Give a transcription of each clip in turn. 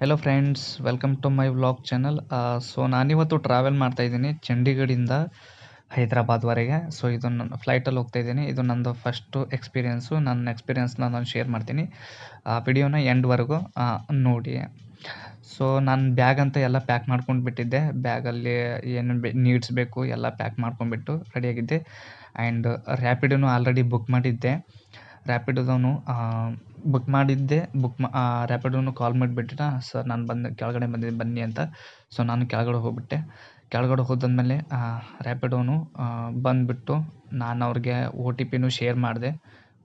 Hello friends, welcome to my vlog channel. So ನಾನಿವತ್ತು travel ಮಾಡ್ತಾ ಇದ್ದೀನಿ ಚಂಡೀಗಢಿಂದ ಹೈದರಾಬಾದ್ವರೆಗೆ. ಸೊ ಇದು ನನ್ನ ಫ್ಲೈಟಲ್ಲಿ ಹೋಗ್ತಾ ಇದ್ದೀನಿ. ಇದು ನಂದು ಫಸ್ಟು ಎಕ್ಸ್ಪೀರಿಯೆನ್ಸು. ನನ್ನ ಎಕ್ಸ್ಪೀರಿಯೆನ್ಸ್ನ ನಾನು ಶೇರ್ ಮಾಡ್ತೀನಿ. ಆ ವಿಡಿಯೋನ ಎಂಡ್ವರೆಗೂ ನೋಡಿ. ಸೊ ನಾನು ಬ್ಯಾಗ್ ಅಂತ ಎಲ್ಲ ಪ್ಯಾಕ್ ಮಾಡ್ಕೊಂಡು ಬಿಟ್ಟಿದ್ದೆ. ಬ್ಯಾಗಲ್ಲಿ ಏನು ನೀಡ್ಸ್ ಬೇಕು ಎಲ್ಲ ಪ್ಯಾಕ್ ಮಾಡ್ಕೊಂಡ್ಬಿಟ್ಟು ರೆಡಿಯಾಗಿದ್ದೆ. ಆ್ಯಂಡ್ ರ್ಯಾಪಿಡೋನು ಆಲ್ರೆಡಿ ಬುಕ್ ಮಾಡಿದ್ದೆ. ರ್ಯಾಪಿಡೋದವನು ಬುಕ್ ಮಾಡಿದ್ದೆ. ರ್ಯಾಪಿಡೋನು ಕಾಲ್ ಮಾಡಿಬಿಟ್ಟಿನ, ಸರ್ ನಾನು ಕೆಳಗಡೆ ಬಂದಿದ್ದೆ ಬನ್ನಿ ಅಂತ. ಸೊ ನಾನು ಕೆಳಗಡೆ ಹೋಗ್ಬಿಟ್ಟೆ. ಕೆಳಗಡೆ ಹೋದಾದ್ಮೇಲೆ ರ್ಯಾಪಿಡೋನು ಬಂದುಬಿಟ್ಟು ನಾನು ಅವ್ರಿಗೆ OTPನೂ ಶೇರ್ ಮಾಡಿದೆ.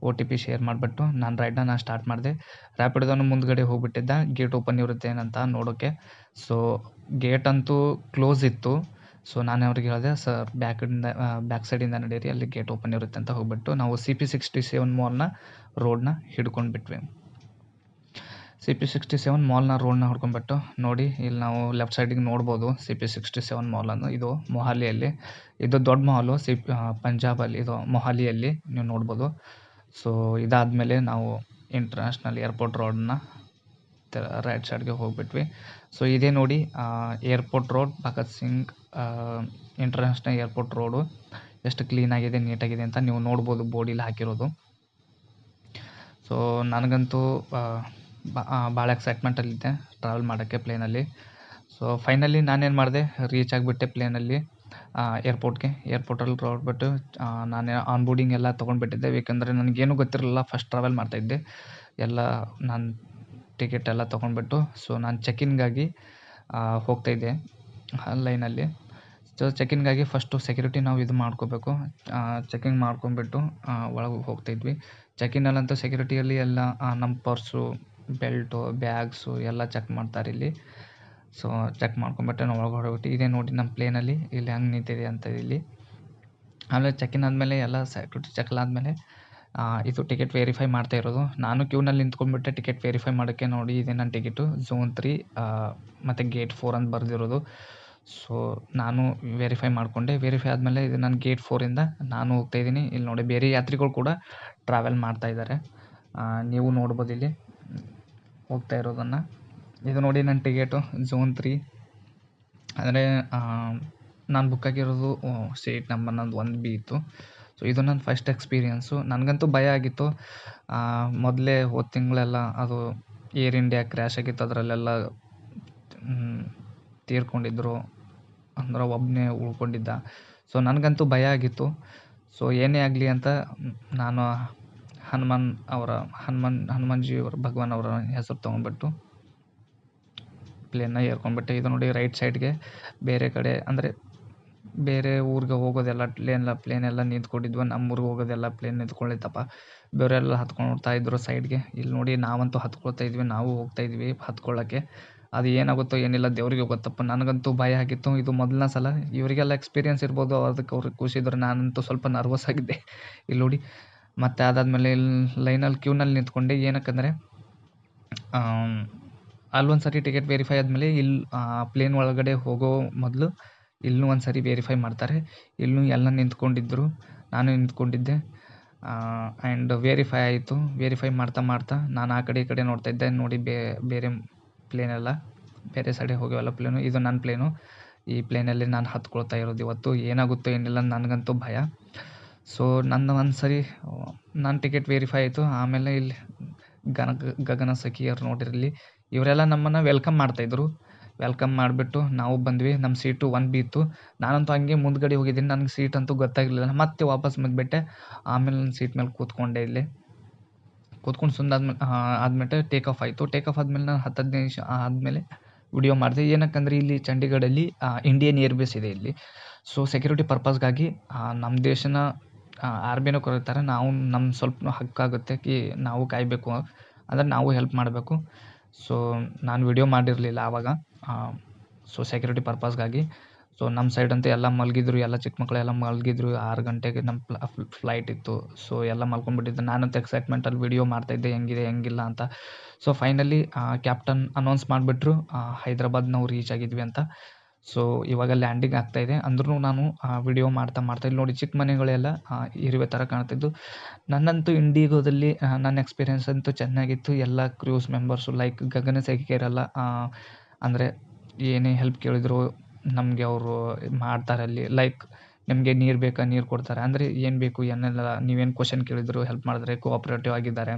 OTP ಶೇರ್ ಮಾಡಿಬಿಟ್ಟು ನಾನು ರೈಡನ್ನ ಸ್ಟಾರ್ಟ್ ಮಾಡಿದೆ. ರ್ಯಾಪಿಡೋದವನು ಮುಂದ್ಗಡೆ ಹೋಗ್ಬಿಟ್ಟಿದ್ದ, ಗೇಟ್ ಓಪನ್ ಇರುತ್ತೆ ಏನಂತ ನೋಡೋಕ್ಕೆ. ಸೊ ಗೇಟ್ ಅಂತೂ ಕ್ಲೋಸ್ ಇತ್ತು. ಸೊ ನಾನು ಅವ್ರಿಗೆ ಹೇಳಿದೆ, ಸರ್ ಬ್ಯಾಕ್ ಸೈಡಿಂದ ನಡೀರಿ, ಅಲ್ಲಿ ಗೇಟ್ ಓಪನ್ ಇರುತ್ತೆ ಅಂತ ಹೋಗ್ಬಿಟ್ಟು ನಾವು CP67 ಮಾಲ್ನ ರೋಡ್ನ ಹಿಡ್ಕೊಂಡ್ಬಿಟ್ವಿ. CP67 ಮಾಲ್ನ ರೋಡ್ನ ಹಿಡ್ಕೊಂಡ್ಬಿಟ್ಟು ನೋಡಿ, ಇಲ್ಲಿ ನಾವು ಲೆಫ್ಟ್ ಸೈಡಿಗೆ ನೋಡ್ಬೋದು CP67 ಮಾಲನ್ನು. ಇದು ಮೊಹಾಲಿಯಲ್ಲಿ, ಇದು ದೊಡ್ಡ ಮಾಲು ಪಂಜಾಬಲ್ಲಿ, ಇದು ಮೊಹಾಲಿಯಲ್ಲಿ ನೀವು ನೋಡ್ಬೋದು. ಸೊ ಇದಾದಮೇಲೆ ನಾವು ಇಂಟರ್ನ್ಯಾಷನಲ್ ಏರ್ಪೋರ್ಟ್ ರೋಡ್ನ ರೈಟ್ ಸೈಡ್ಗೆ ಹೋಗ್ಬಿಟ್ವಿ. ಸೊ ಇದೇ ನೋಡಿ airport road, Bhagat Singh international airport road ಎಷ್ಟು ಕ್ಲೀನಾಗಿದೆ, ನೀಟಾಗಿದೆ ಅಂತ ನೀವು ನೋಡ್ಬೋದು ಬೋರ್ಡಿಲ್ಲಿ ಹಾಕಿರೋದು. ಸೊ ನನಗಂತೂ ಭಾಳ ಎಕ್ಸೈಟ್ಮೆಂಟಲ್ಲಿದ್ದೆ ಟ್ರಾವೆಲ್ ಮಾಡೋಕ್ಕೆ ಪ್ಲೇನಲ್ಲಿ. ಸೊ ಫೈನಲಿ ನಾನೇನು ಮಾಡಿದೆ, ರೀಚ್ ಆಗಿಬಿಟ್ಟೆ ಪ್ಲೇನಲ್ಲಿ ಏರ್ಪೋರ್ಟಲ್ಲಿ ಹೊರಟ್ಬಿಟ್ಟು ನಾನು ಆನ್ಬೋರ್ಡಿಂಗ್ ಎಲ್ಲ ತೊಗೊಂಡ್ಬಿಟ್ಟಿದ್ದೆ. ಏಕೆಂದರೆ ನನಗೇನು ಗೊತ್ತಿರಲಿಲ್ಲ, ಫಸ್ಟ್ ಟ್ರಾವೆಲ್ ಮಾಡ್ತಾಯಿದ್ದೆ. ಎಲ್ಲ ನಾನು ಟಿಕೆಟ್ ಎಲ್ಲ ತೊಗೊಂಡ್ಬಿಟ್ಟು ಸೊ ನಾನು ಚೆಕ್ಇನ್ಗಾಗಿ ಹೋಗ್ತಾಯಿದ್ದೆ ಲೈನಲ್ಲಿ. ಸೊ ಚೆಕ್ಇನ್ಗಾಗಿ ಫಸ್ಟು ಸೆಕ್ಯೂರಿಟಿ ನಾವು ಇದು ಮಾಡ್ಕೋಬೇಕು. ಚೆಕಿಂಗ್ ಮಾಡ್ಕೊಂಡ್ಬಿಟ್ಟು ಒಳಗೆ ಹೋಗ್ತಾಯಿದ್ವಿ. ಚೆಕ್ಇನ್ನಲ್ಲಂತೂ ಸೆಕ್ಯೂರಿಟಿಯಲ್ಲಿ ಎಲ್ಲ ನಮ್ಮ ಪರ್ಸು, ಬೆಲ್ಟು, ಬ್ಯಾಗ್ಸು ಎಲ್ಲ ಚೆಕ್ ಮಾಡ್ತಾರೆ ಇಲ್ಲಿ. ಸೊ ಚೆಕ್ ಮಾಡ್ಕೊಂಬಿಟ್ಟು ನಾವು ಒಳಗಡೆ ಹೋಗ್ಬಿಟ್ಟು ಇದೇ ನೋಡಿ ನಮ್ಮ ಪ್ಲೇನಲ್ಲಿ ಇಲ್ಲಿ ಹೆಂಗೆ ನಿಂತಿದೆ ಅಂತ ಇಲ್ಲಿ. ಆಮೇಲೆ ಚೆಕ್ಇನ್ ಆದಮೇಲೆ ಎಲ್ಲ ಸೆಕ್ಯೂರಿಟಿ ಚೆಕ್ ಆದಮೇಲೆ ಇದು ಟಿಕೆಟ್ ವೆರಿಫೈ ಮಾಡ್ತಾ ಇರೋದು. ನಾನು ಕ್ಯೂನಲ್ಲಿ ನಿಂತ್ಕೊಂಡ್ಬಿಟ್ಟೆ ಟಿಕೆಟ್ ವೆರಿಫೈ ಮಾಡೋಕ್ಕೆ. ನೋಡಿ ಇದೆ ನನ್ನ ಟಿಕೆಟು, ಝೋನ್ 3 ಮತ್ತು ಗೇಟ್ 4 ಅಂತ ಬರೆದಿರೋದು. ಸೊ ನಾನು ವೆರಿಫೈ ಮಾಡಿಕೊಂಡೆ. ವೆರಿಫೈ ಆದಮೇಲೆ ಇದು ನಾನು ಗೇಟ್ 4ಇಂದ ನಾನು ಹೋಗ್ತಾಯಿದ್ದೀನಿ. ಇಲ್ಲಿ ನೋಡಿ ಬೇರೆ ಯಾತ್ರಿಗಳು ಕೂಡ ಟ್ರಾವೆಲ್ ಮಾಡ್ತಾ ಇದ್ದಾರೆ, ನೀವು ನೋಡ್ಬೋದು ಇಲ್ಲಿ ಹೋಗ್ತಾ ಇರೋದನ್ನು. ಇದು ನೋಡಿ ನನ್ನ ಟಿಕೆಟು ಝೋನ್ 3 ಅಂದರೆ ನಾನು ಬುಕ್ ಆಗಿರೋದು ಸೀಟ್ ನಂಬರ್ ನಂದು 1B ಇತ್ತು. ಸೊ ಇದು ನನ್ನ ಫಸ್ಟ್ ಎಕ್ಸ್ಪೀರಿಯೆನ್ಸು. ನನಗಂತೂ ಭಯ ಆಗಿತ್ತು. ಮೊದಲೇ ಹೋದ ತಿಂಗಳೆಲ್ಲ ಅದು ಏರ್ ಇಂಡಿಯಾ ಕ್ರ್ಯಾಶ್ ಆಗಿತ್ತು, ಅದರಲ್ಲೆಲ್ಲ ತೀರ್ಕೊಂಡಿದ್ರು, ಅಂದ್ರೆ ಒಬ್ಬನೇ ಉಳ್ಕೊಂಡಿದ್ದ. ಸೊ ನನಗಂತೂ ಭಯ ಆಗಿತ್ತು. ಸೊ ಏನೇ ಆಗಲಿ ಅಂತ ನಾನು ಹನುಮಾನ್ಜಿಯವರ ಭಗವಾನ್ ಅವರ ಹೆಸರು ತೊಗೊಂಡ್ಬಿಟ್ಟು ಪ್ಲೇನ್ನ ಏರ್ಕೊಂಡ್ಬಿಟ್ಟೆ. ಇದು ನೋಡಿ ರೈಟ್ ಸೈಡ್ಗೆ ಬೇರೆ ಕಡೆ ಅಂದರೆ ಬೇರೆ ಊರಿಗೆ ಹೋಗೋದೆಲ್ಲ ಪ್ಲೇನೆಲ್ಲ ನಿಂತ್ಕೊಂಡಿದ್ವು. ನಮ್ಮ ಊರಿಗೆ ಹೋಗೋದೆಲ್ಲ ಪ್ಲೇನ್ ನಿಂತ್ಕೊಂಡಿತ್ತಪ್ಪ. ಬೇರೆಲ್ಲ ಹತ್ಕೊಳ್ತಾ ಇದ್ರು ಸೈಡ್ಗೆ. ಇಲ್ಲಿ ನೋಡಿ ನಾವಂತೂ ಹತ್ಕೊಳ್ತಾ ಇದ್ವಿ, ನಾವು ಹೋಗ್ತಾಯಿದ್ವಿ ಹತ್ಕೊಳ್ಳೋಕ್ಕೆ. ಅದು ಏನಾಗುತ್ತೋ ಏನಿಲ್ಲ ದೇವರಿಗೆ ಗೊತ್ತಪ್ಪ. ನನಗಂತೂ ಭಯ ಆಗಿತ್ತು. ಇದು ಮೊದಲನೇ ಸಲ. ಇವರಿಗೆಲ್ಲ ಎಕ್ಸ್ಪೀರಿಯೆನ್ಸ್ ಇರ್ಬೋದು, ಅದಕ್ಕೆ ಅವ್ರಿಗೆ ಖುಷಿದ್ರು. ನಾನಂತೂ ಸ್ವಲ್ಪ ನರ್ವಸ್ ಆಗಿದ್ದೆ ಇಲ್ಲಿ ನೋಡಿ. ಮತ್ತು ಅದಾದಮೇಲೆ ಇಲ್ಲಿ ಲೈನಲ್ಲಿ ಕ್ಯೂನಲ್ಲಿ ನಿಂತ್ಕೊಂಡೆ. ಏನಕ್ಕಂದರೆ ಅಲ್ಲೊಂದು ಸರಿ ಟಿಕೆಟ್ ವೆರಿಫೈ ಆದಮೇಲೆ ಇಲ್ಲಿ ಪ್ಲೇನ್ ಒಳಗಡೆ ಹೋಗೋ ಮೊದಲು ಇಲ್ಲೂ ಒಂದು ಸರಿ ವೆರಿಫೈ ಮಾಡ್ತಾರೆ. ಇಲ್ಲೂ ಎಲ್ಲ ನಿಂತ್ಕೊಂಡಿದ್ದರು, ನಾನು ನಿಂತ್ಕೊಂಡಿದ್ದೆ. ಆ್ಯಂಡ್ ವೆರಿಫೈ ಆಯಿತು. ವೆರಿಫೈ ಮಾಡ್ತಾ ನಾನು ಆ ಕಡೆ ಈ ಕಡೆ ನೋಡ್ತಾಯಿದ್ದೆ. ನೋಡಿ ಬೇರೆ ಪ್ಲೇನೆಲ್ಲ ಬೇರೆ ಸೈಡಿಗೆ ಹೋಗ್ಯಾವಲ್ಲ ಪ್ಲೇನು. ಇದು ನನ್ನ ಪ್ಲೇನು. ಈ ಪ್ಲೇನಲ್ಲಿ ನಾನು ಹತ್ಕೊಳ್ತಾ ಇರೋದು ಇವತ್ತು. ಏನಾಗುತ್ತೋ ಏನಿಲ್ಲ ನನಗಂತೂ ಭಯ. ಸೊ ನನ್ನ ಒಂದು ಸರಿ ನನ್ನ ಟಿಕೆಟ್ ವೆರಿಫೈ ಆಯಿತು. ಆಮೇಲೆ ಇಲ್ಲಿ ಗಗನ ಸಖಿಯರು ನೋಡಿರಲಿ, ಇವರೆಲ್ಲ ನಮ್ಮನ್ನು ವೆಲ್ಕಮ್ ಮಾಡ್ತಾಯಿದ್ರು. ವೆಲ್ಕಮ್ ಮಾಡಿಬಿಟ್ಟು ನಾವು ಬಂದ್ವಿ. ನಮ್ಮ ಸೀಟು 1B ಇತ್ತು. ನಾನಂತೂ ಹಂಗೆ ಮುಂದ್ಗಡೆ ಹೋಗಿದ್ದೀನಿ, ನನಗೆ ಸೀಟ್ ಅಂತೂ ಗೊತ್ತಾಗಿರಲಿಲ್ಲ. ಮತ್ತೆ ವಾಪಸ್ ಬಂದುಬಿಟ್ಟೆ. ಆಮೇಲೆ ನನ್ನ ಸೀಟ್ ಮೇಲೆ ಕೂತ್ಕೊಂಡೆ. ಇಲ್ಲಿ ಕೂತ್ಕೊಂಡು ಆದಮೇಲೆ ಟೇಕ್ ಆಫ್ ಆಯಿತು. ಟೇಕ್ ಆಫ್ ಆದಮೇಲೆ ನಾನು 10-15 ನಿಮಿಷ ಆದಮೇಲೆ ವಿಡಿಯೋ ಮಾಡಿದೆ. ಏನಕ್ಕಂದರೆ ಇಲ್ಲಿ ಚಂಡೀಗಢಲ್ಲಿ ಇಂಡಿಯನ್ ಏರ್ಬೇಸ್ ಇದೆ ಇಲ್ಲಿ. ಸೊ ಸೆಕ್ಯೂರಿಟಿ ಪರ್ಪಸ್ಗಾಗಿ ನಮ್ಮ ದೇಶನ ಆರ್ಮಿನೂ ಕರೀತಾರೆ. ನಾವು ನಮ್ಮ ಸ್ವಲ್ಪ ಹಕ್ಕಾಗುತ್ತೆ ನಾವು ಕಾಯಬೇಕು, ಅಂದರೆ ನಾವು ಹೆಲ್ಪ್ ಮಾಡಬೇಕು. ಸೊ ನಾನು ವಿಡಿಯೋ ಮಾಡಿರಲಿಲ್ಲ ಆವಾಗ. ಸೊ ಸೆಕ್ಯೂರಿಟಿ ಪರ್ಪಸ್ಗಾಗಿ. ಸೊ ನಮ್ಮ ಸೈಡ್ ಅಂತೂ ಎಲ್ಲ ಮಲಗಿದ್ರು, ಎಲ್ಲ ಚಿಕ್ಕ ಮಕ್ಕಳೆಲ್ಲ ಮಲಗಿದ್ರು. 6 ಗಂಟೆಗೆ ನಮ್ಮ ಫ್ಲೈಟ್ ಇತ್ತು. ಸೊ ಎಲ್ಲ ಮಲ್ಕೊಂಡ್ಬಿಟ್ಟಿದ್ದೆ. ನಾನಂತೂ ಎಕ್ಸೈಟ್ಮೆಂಟಲ್ಲಿ ವಿಡಿಯೋ ಮಾಡ್ತಾಯಿದ್ದೆ, ಹೆಂಗಿದೆ ಹೆಂಗಿಲ್ಲ ಅಂತ. ಸೊ ಫೈನಲಿ ಕ್ಯಾಪ್ಟನ್ ಅನೌನ್ಸ್ ಮಾಡಿಬಿಟ್ರು, ಹೈದ್ರಾಬಾದ್ ನಾವು ರೀಚ್ ಆಗಿದ್ವಿ ಅಂತ. ಸೊ ಇವಾಗ ಲ್ಯಾಂಡಿಂಗ್ ಆಗ್ತಾಯಿದೆ. ಅಂದ್ರೂ ನಾನು ವಿಡಿಯೋ ಮಾಡ್ತಾ ಇಲ್ಲಿ ನೋಡಿ ಚಿಕ್ಕ ಮನೆಗಳೆಲ್ಲ ಇರುವೆ ಥರ ಕಾಣ್ತಿದ್ದು. ನನ್ನಂತೂ ಇಂಡಿಗೋದಲ್ಲಿ ನನ್ನ ಎಕ್ಸ್ಪೀರಿಯೆನ್ಸ್ ಅಂತೂ ಚೆನ್ನಾಗಿತ್ತು. ಎಲ್ಲ ಕ್ರೂಸ್ ಮೆಂಬರ್ಸು ಲೈಕ್ ಗಗನಚುಕ್ಕಿಯವರೆಲ್ಲ ಅಂದರೆ ಏನೇ ಹೆಲ್ಪ್ ಕೇಳಿದ್ರು ನಮಗೆ ಅವರು ಮಾಡ್ತಾರೆ ಅಲ್ಲಿ. ಲೈಕ್ ನಿಮಗೆ ನೀರು ಬೇಕಾ ನೀರು ಕೊಡ್ತಾರೆ. ಅಂದರೆ ಏನು ಬೇಕು ಏನೆಲ್ಲ ನೀವೇನು ಕ್ವಶನ್ ಕೇಳಿದ್ರು ಹೆಲ್ಪ್ ಮಾಡಿದ್ರೆ ಕೋಆಪ್ರೇಟಿವ್ ಆಗಿದ್ದಾರೆ.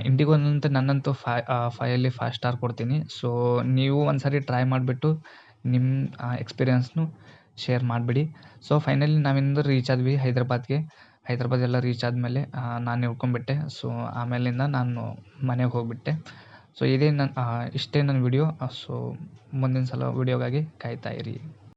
ಇಂಡಿಗೋನಂತೂ ನನ್ನಂತೂ 5 5 ಸ್ಟಾರ್ ಕೊಡ್ತೀನಿ. ಸೊ ನೀವು ಒಂದ್ಸರಿ ಟ್ರೈ ಮಾಡಿಬಿಟ್ಟು ನಿಮ್ಮ ಎಕ್ಸ್ಪೀರಿಯೆನ್ಸ್ನು ಶೇರ್ ಮಾಡಿಬಿಡಿ. ಸೊ ಫೈನಲಿ ನಾವಿಂದು ರೀಚ್ ಆದ್ವಿ ಹೈದರಾಬಾದ್ಗೆ. ಹೈದರಾಬಾದ್ ಎಲ್ಲ ರೀಚ್ ಆದಮೇಲೆ ನಾನು ಇಳ್ಕೊಂಬಿಟ್ಟೆ. ಸೊ ಆಮೇಲಿಂದ ನಾನು ಮನೆಗೆ ಹೋಗಿಬಿಟ್ಟೆ. ಸೊ ಇದೇ ಇಷ್ಟೇ ನನ್ನ ವಿಡಿಯೋ. ಸೊ ಮುಂದಿನ ಸಲ ವಿಡಿಯೋಗಾಗಿ ಕಾಯ್ತಾ ಇರಿ.